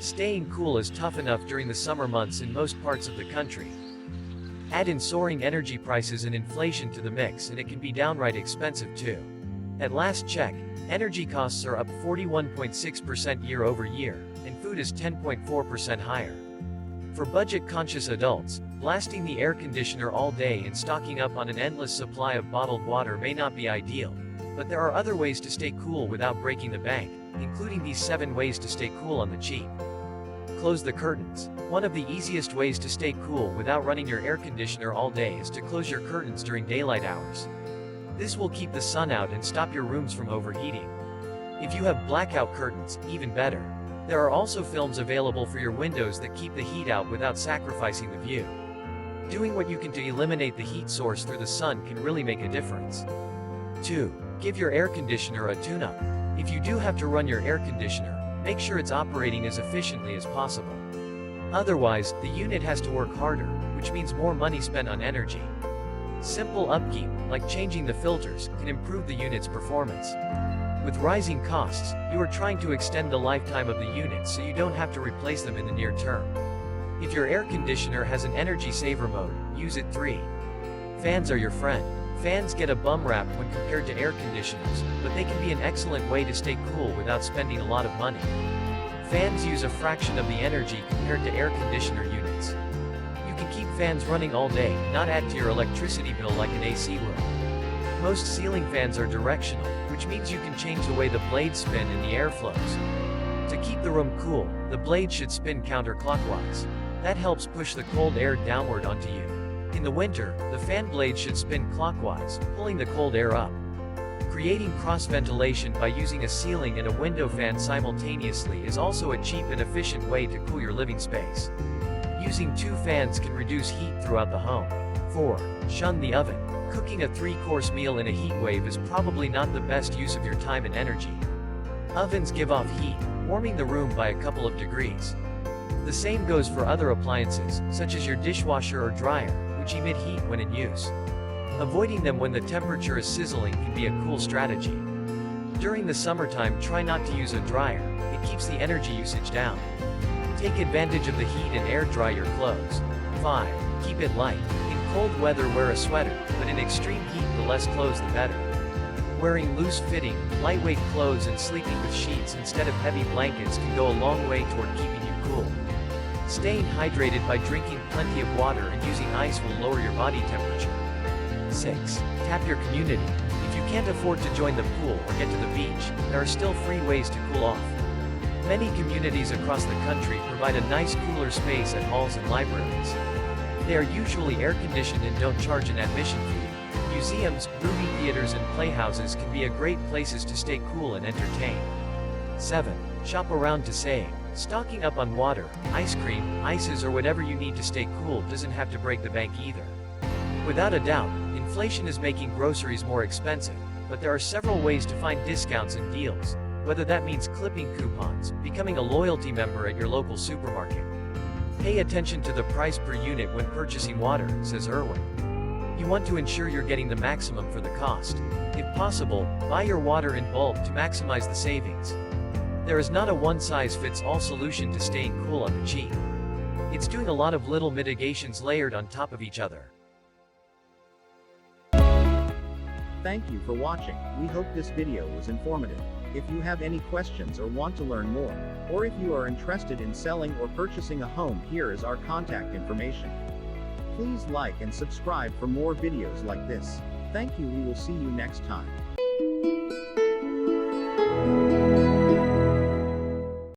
Staying cool is tough enough during the summer months in most parts of the country. Add in soaring energy prices and inflation to the mix and it can be downright expensive too. At last check, energy costs are up 41.6% year over year, and food is 10.4% higher. For budget-conscious adults, blasting the air conditioner all day and stocking up on an endless supply of bottled water may not be ideal, but there are other ways to stay cool without breaking the bank, including these 7 ways to stay cool on the cheap. Close the curtains. One of the easiest ways to stay cool without running your air conditioner all day is to close your curtains during daylight hours. This will keep the sun out and stop your rooms from overheating. If you have blackout curtains, even better. There are also films available for your windows that keep the heat out without sacrificing the view. Doing what you can to eliminate the heat source through the sun can really make a difference. 2. Give your air conditioner a tune-up. If you do have to run your air conditioner, make sure it's operating as efficiently as possible. Otherwise, the unit has to work harder, which means more money spent on energy. Simple upkeep, like changing the filters, can improve the unit's performance. With rising costs, you are trying to extend the lifetime of the unit so you don't have to replace them in the near term. If your air conditioner has an energy saver mode, use it. 3. Fans are your friend. Fans get a bum rap when compared to air conditioners, but they can be an excellent way to stay cool without spending a lot of money. Fans use a fraction of the energy compared to air conditioner units. You can keep fans running all day, not add to your electricity bill like an AC would. Most ceiling fans are directional, which means you can change the way the blades spin and the air flows. To keep the room cool, the blade should spin counterclockwise. That helps push the cold air downward onto you. In the winter, the fan blade should spin clockwise, pulling the cold air up. Creating cross-ventilation by using a ceiling and a window fan simultaneously is also a cheap and efficient way to cool your living space. Using 2 fans can reduce heat throughout the home. 4. Shun the oven. Cooking a 3-course meal in a heat wave is probably not the best use of your time and energy. Ovens give off heat, warming the room by a couple of degrees. The same goes for other appliances, such as your dishwasher or dryer, which emit heat when in use. Avoiding them when the temperature is sizzling can be a cool strategy. During the summertime, try not to use a dryer, it keeps the energy usage down. Take advantage of the heat and air dry your clothes. 5. Keep it light. In cold weather, wear a sweater, but in extreme heat, the less clothes the better. Wearing loose-fitting, lightweight clothes and sleeping with sheets instead of heavy blankets can go a long way toward keeping you cool. Staying hydrated by drinking plenty of water and using ice will lower your body temperature. 6. Tap your community. If you can't afford to join the pool or get to the beach, there are still free ways to cool off. Many communities across the country provide a nice cooler space at halls and libraries. They are usually air-conditioned and don't charge an admission fee. Museums, movie theaters and playhouses can be a great places to stay cool and entertain. 7. Shop around to save. Stocking up on water, ice cream, ices or whatever you need to stay cool doesn't have to break the bank either. Without a doubt, inflation is making groceries more expensive, but there are several ways to find discounts and deals, whether that means clipping coupons, becoming a loyalty member at your local supermarket. Pay attention to the price per unit when purchasing water, says Irwin. You want to ensure you're getting the maximum for the cost. If possible, buy your water in bulk to maximize the savings. There is not a one-size-fits-all solution to staying cool on the cheap. It's doing a lot of little mitigations layered on top of each other. Thank you for watching. We hope this video was informative. If you have any questions or want to learn more, or if you are interested in selling or purchasing a home, here is our contact information. Please like and subscribe for more videos like this. Thank you. We will see you next time.